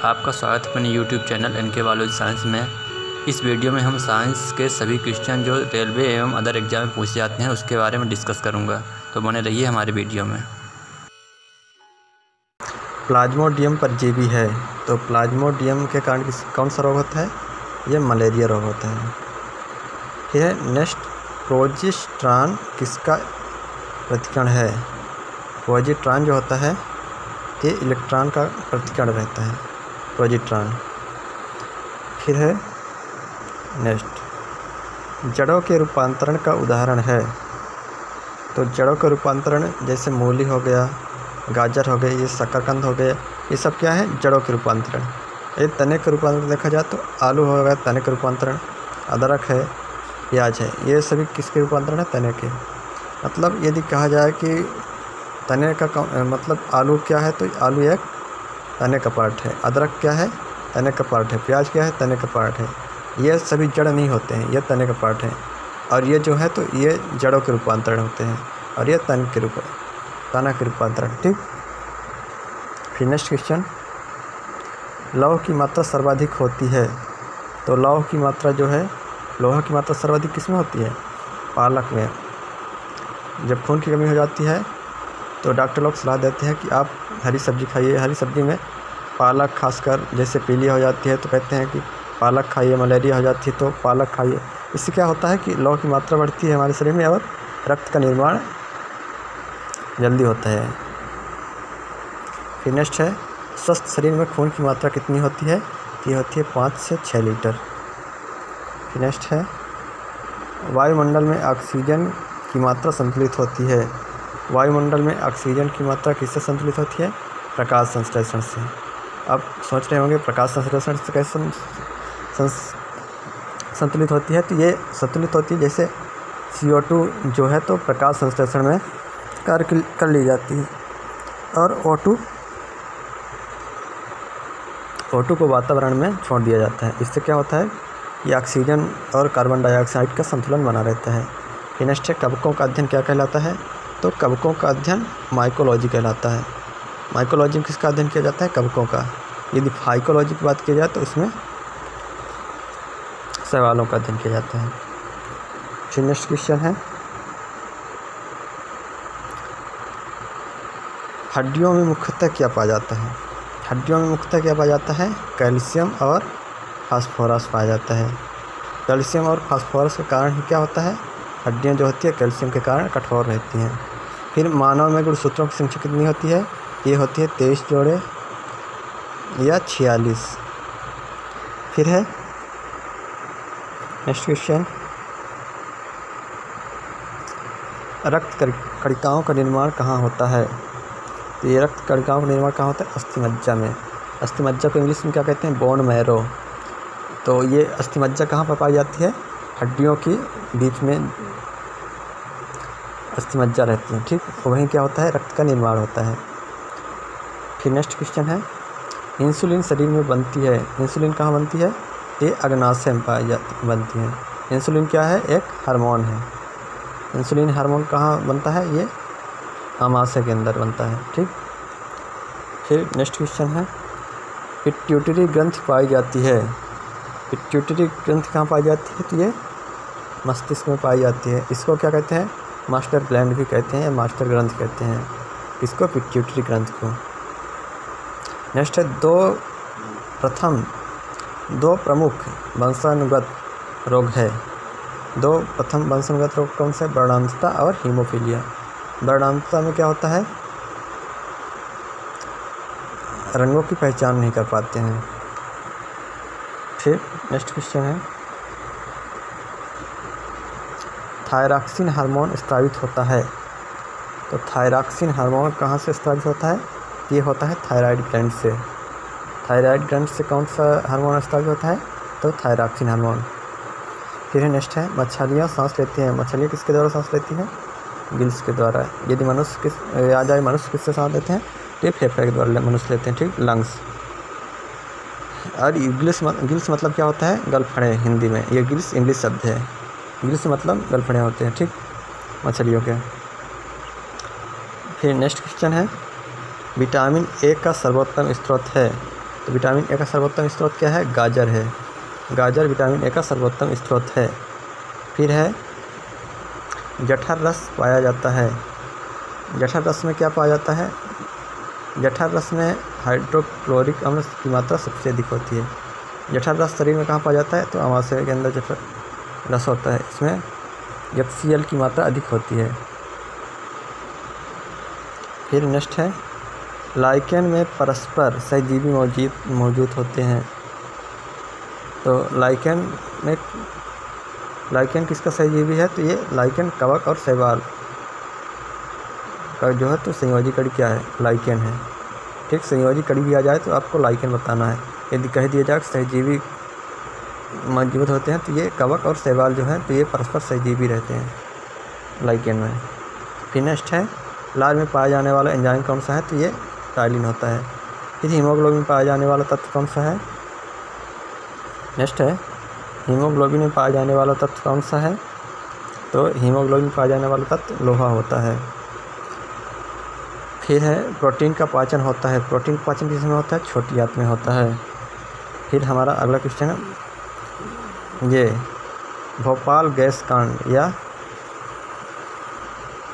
आपका स्वागत है अपने YouTube channel NK biology science में। इस वीडियो में हम साइंस के सभी क्वेश्चन जो रेलवे एवं अदर एग्जाम में पूछे जाते हैं उसके बारे में डिस्कस करूंगा, तो बने रहिए हमारे वीडियो में। प्लाज्मोडियम परजीवी है, तो प्लाज्मोडियम के कारण कौन सा रोग होता है? ये मलेरिया रोग होता है। फिर है नेक्स्ट, प्रोजेस्टेरॉन किसका प्रतिकरण है? प्रोजेस्टेरॉन जो होता है ये इलेक्ट्रॉन का प्रतिकरण रहता है, प्रोजेस्टेरॉन। फिर है नेक्स्ट, जड़ों के रूपांतरण का उदाहरण है। तो जड़ों का रूपांतरण जैसे मूली हो गया, गाजर हो गए, ये शकरकंद हो गए, ये सब क्या है? जड़ों के रूपांतरण। ये तने का रूपांतरण देखा जाए तो आलू हो गया तने का रूपांतरण, अदरक है, प्याज है, ये सभी किसके रूपांतरण है? तने के। मतलब यदि कहा जाए कि तने का मतलब आलू क्या है, तो आलू एक तने का पार्ट है, अदरक क्या है? तने का पार्ट है, प्याज क्या है? तने का पार्ट है। ये सभी जड़ नहीं होते हैं, ये तने का पार्ट है। और ये जो है तो ये जड़ों के रूपांतरण होते हैं, और ये तना के रूपांतरण। ठीक। फिर नेक्स्ट क्वेश्चन, लौह की मात्रा सर्वाधिक होती है। तो लौह की मात्रा जो है, लोहा की मात्रा सर्वाधिक किस में होती है? पालक में। जब खून की कमी हो जाती है तो डॉक्टर लोग सलाह देते हैं कि आप हरी सब्जी खाइए। हरी सब्जी में पालक, खासकर जैसे पीलिया हो जाती है तो कहते हैं कि पालक खाइए, मलेरिया हो जाती है तो पालक खाइए। इससे क्या होता है कि लौह की मात्रा बढ़ती है हमारे शरीर में और रक्त का निर्माण जल्दी होता है। फिर नेक्स्ट है, स्वस्थ शरीर में खून की मात्रा कितनी होती है? ये होती है 5 से 6 लीटर। फिर नेक्स्ट है, वायुमंडल में ऑक्सीजन की मात्रा संतुलित होती है। वायुमंडल में ऑक्सीजन की मात्रा किससे संतुलित होती है? प्रकाश संश्लेषण से। अब सोच रहे होंगे प्रकाश संश्लेषण से कैसे संतुलित होती है? तो ये संतुलित होती है जैसे CO2 जो है तो प्रकाश संश्लेषण में कार्य कर ली जाती है, और O2 को वातावरण में छोड़ दिया जाता है। इससे क्या होता है? ये ऑक्सीजन और कार्बन डाइऑक्साइड का संतुलन बना रहता है। फिर नेक्स्ट है, कवकों का अध्ययन क्या कहलाता है? तो कवकों का अध्ययन माइकोलॉजी कहलाता है। माइकोलॉजी में किसका अध्ययन किया जाता है? कवकों का। यदि फाइकोलॉजी की बात की जाए तो उसमें सवालों का अध्ययन किया जाता है। फिर नेक्स्ट क्वेश्चन है, हड्डियों में मुख्यतः क्या पाया जाता है? हड्डियों में मुख्यतः क्या पाया जाता है? कैल्शियम और फास्फोरस पाया जाता है। कैल्शियम और फास्फोरस के कारण ही क्या होता है? हड्डियाँ जो होती है कैल्शियम के कारण कठोर रहती हैं। फिर मानव में गुणसूत्रों की संख्या कितनी होती है? ये होती है 23 जोड़े या 46। फिर है नेक्स्ट क्वेश्चन, रक्त कणिकाओं का निर्माण कहाँ होता है? तो ये रक्त कणिकाओं का निर्माण कहाँ होता है? अस्थिमज्जा में। अस्थिमज्जा को इंग्लिश में क्या कहते हैं? Bone marrow. तो ये अस्थिमज्जा कहाँ पर पाई जाती है? हड्डियों की बीच में अस्थिमज्जा रहती है। ठीक। वहीं क्या होता है? रक्त का निर्माण होता है। फिर नेक्स्ट क्वेश्चन है, इंसुलिन शरीर में बनती है। इंसुलिन कहाँ बनती है? ये अग्नाशय में बनती है। इंसुलिन क्या है? एक हार्मोन है। इंसुलिन हार्मोन कहाँ बनता है? ये आमाशय के अंदर बनता है। ठीक। फिर नेक्स्ट क्वेश्चन है, पिट्यूटरी ग्रंथि पाई जाती है। पिट्यूटरी ग्रंथि कहाँ पाई जाती है? तो ये मस्तिष्क में पाई जाती है। इसको क्या कहते हैं? मास्टर ग्लैंड भी कहते हैं या मास्टर ग्रंथ कहते हैं इसको, पिट्यूटरी ग्रंथ को। नेक्स्ट है, दो प्रमुख वंशानुगत रोग है। दो प्रथम वंशानुगत रोग कौन से? वर्णांतता और हीमोफीलिया। वर्णांतता में क्या होता है? रंगों की पहचान नहीं कर पाते हैं। फिर नेक्स्ट क्वेश्चन है, थायरॉक्सिन हार्मोन स्रावित होता है। तो थायरॉक्सिन हार्मोन कहाँ से स्रावित होता है? ये होता है थायराइड ग्लैंड से। थायराइड ग्लैंड से कौन सा हार्मोन स्रावित होता है? तो थायरॉक्सिन हार्मोन। फिर नेक्स्ट है, मछलियाँ सांस लेती हैं। मछलियाँ किसके द्वारा सांस लेती हैं? गिल्स के द्वारा। यदि मनुष्य किससे सांस लेते हैं? ये फेफड़े के द्वारा मनुष्य लेते हैं। ठीक। लंग्स। और गिल्स मतलब क्या होता है? गलफड़े हिंदी में। ये गिल्स इंग्लिश शब्द है। गिल्स मतलब गलफड़े होते हैं। ठीक। मछलियों के। फिर नेक्स्ट क्वेश्चन है, विटामिन ए का सर्वोत्तम स्रोत है। तो विटामिन ए का सर्वोत्तम स्रोत क्या है? गाजर है। गाजर विटामिन ए का सर्वोत्तम स्रोत है। फिर है जठर रस पाया जाता है। जठर रस में क्या पाया जाता है? जठर रस में हाइड्रोक्लोरिक अम्ल की मात्रा सबसे अधिक होती है। जठर रस शरीर में कहाँ पाया जाता है? तो अमाशय के अंदर जठर रस होता है, इसमें HCl की मात्रा अधिक होती है। फिर नेक्स्ट है लाइकेन में परस्पर सहजीवी मौजूद होते हैं। तो लाइकेन किसका सहजीवी है? तो ये लाइकेन कवक और शैवाल का जो है तो संयोजी कड़ी क्या है? लाइकेन है। ठीक, संयोजी कड़ी भी आ जाए तो आपको लाइकेन बताना है। यदि कह दिया जाए सहजीवी मौजूद होते हैं तो ये कवक और शैवाल जो है तो ये परस्पर सहजीवी रहते हैं लाइकेन में। फिर नेक्स्ट है लार में पाया जाने वाला एंजाइम कौन सा है? तो ये टाइलिन होता है। फिर हीमोग्लोबिन में पाया जाने वाला तत्व कौन सा है? नेक्स्ट है हीमोग्लोबिन में पाया जाने वाला तत्व कौन सा है? तो हीमोग्लोबिन में पाया जाने वाला तत्व लोहा होता है। फिर है प्रोटीन का पाचन होता है। प्रोटीन का पाचन किस में होता है? छोटी आंत में होता है। फिर हमारा अगला क्वेश्चन है ये भोपाल गैस कांड या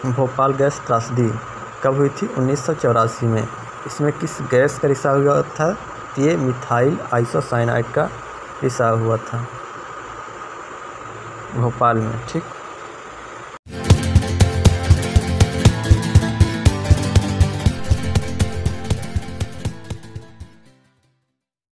भोपाल गैस त्रासदी कब हुई थी? 1984 में। इसमें किस गैस का रिसाव हुआ था? ये मिथाइल आइसोसाइनाइड का रिसाव हुआ था भोपाल में। ठीक।